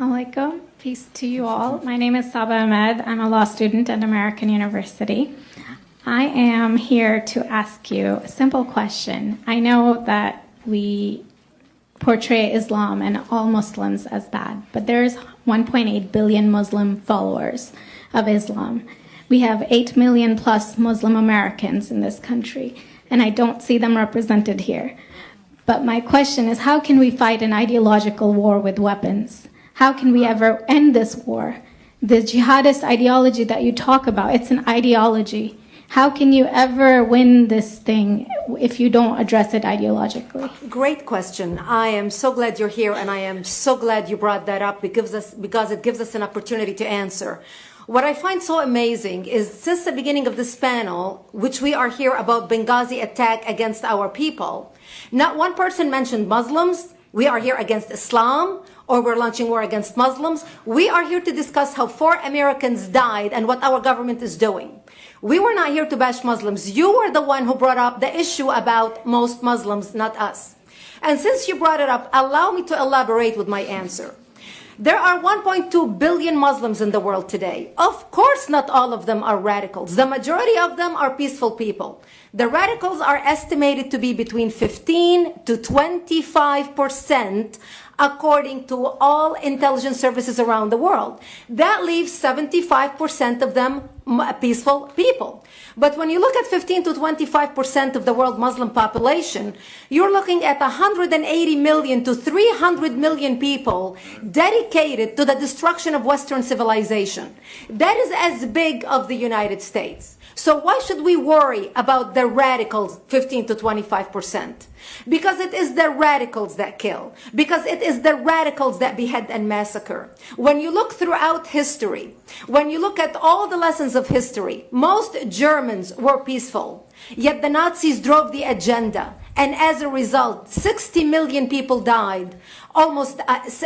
Alaikum. Peace to you all. My name is Saba Ahmed. I'm a law student at American University. I am here to ask you a simple question. I know that we portray Islam and all Muslims as bad, but there's 1.8 billion Muslim followers of Islam. We have 8 million plus Muslim Americans in this country, and I don't see them represented here. But my question is, how can we fight an ideological war with weapons? How can we ever end this war? The jihadist ideology that you talk about, it's an ideology. How can you ever win this thing if you don't address it ideologically? Great question. I am so glad you're here, and I am so glad you brought that up because it gives us an opportunity to answer. What I find so amazing is since the beginning of this panel, which we are here about Benghazi attack against our people, not one person mentioned Muslims. We are here against Islam, or we're launching war against Muslims. We are here to discuss how 4 Americans died and what our government is doing. We were not here to bash Muslims. You were the one who brought up the issue about most Muslims, not us. And since you brought it up, allow me to elaborate with my answer. There are 1.2 billion Muslims in the world today. Of course, not all of them are radicals. The majority of them are peaceful people. The radicals are estimated to be between 15 to 25%, according to all intelligence services around the world. That leaves 75% of them peaceful people. But when you look at 15 to 25% of the world Muslim population, you're looking at 180 million to 300 million people dedicated to the destruction of Western civilization. That is as big of the United States. So why should we worry about the radicals, 15 to 25%? Because it is the radicals that kill. Because it is the radicals that behead and massacre. When you look throughout history, when you look at all the lessons of history, most Germans were peaceful. Yet the Nazis drove the agenda. And as a result, 60 million people died. Almost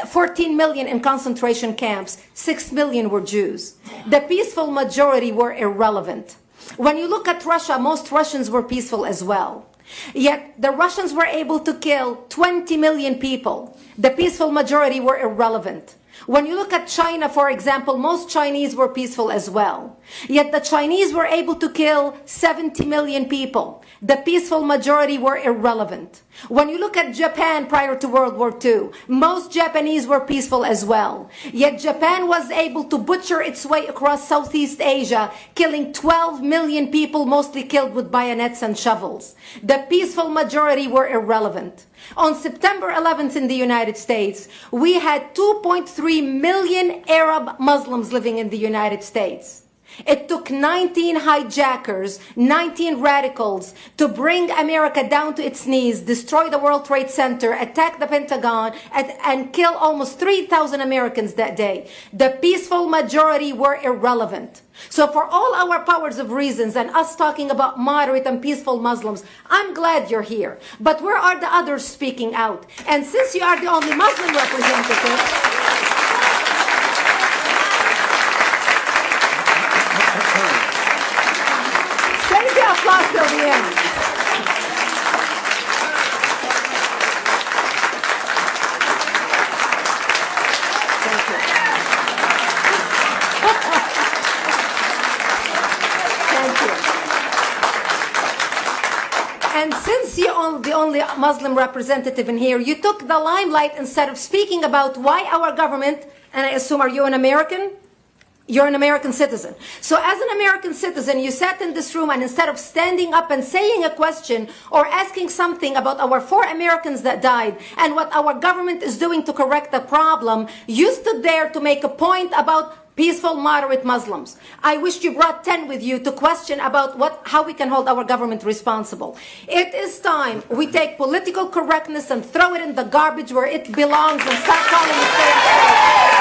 14 million in concentration camps. 6 million were Jews. The peaceful majority were irrelevant. When you look at Russia, most Russians were peaceful as well. Yet the Russians were able to kill 20 million people. The peaceful majority were irrelevant. When you look at China, for example, most Chinese were peaceful as well. Yet the Chinese were able to kill 70 million people. The peaceful majority were irrelevant. When you look at Japan prior to World War II, most Japanese were peaceful as well. Yet Japan was able to butcher its way across Southeast Asia, killing 12 million people, mostly killed with bayonets and shovels. The peaceful majority were irrelevant. On September 11th in the United States, we had 2.3 million Arab Muslims living in the United States. It took 19 hijackers, 19 radicals to bring America down to its knees, destroy the World Trade Center, attack the Pentagon, and kill almost 3,000 Americans that day. The peaceful majority were irrelevant. So for all our powers of reasons and us talking about moderate and peaceful Muslims, I'm glad you're here. But where are the others speaking out? And since you are the only Muslim representative, applause till the end. Thank you. Thank you. And since you're the only Muslim representative in here, you took the limelight instead of speaking about why our government, and I assume, are you an American? You're an American citizen. So as an American citizen, you sat in this room and instead of standing up and saying a question or asking something about our 4 Americans that died and what our government is doing to correct the problem, you stood there to make a point about peaceful, moderate Muslims. I wish you brought 10 with you to question about how we can hold our government responsible. It is time we take political correctness and throw it in the garbage where it belongs and start calling it fair.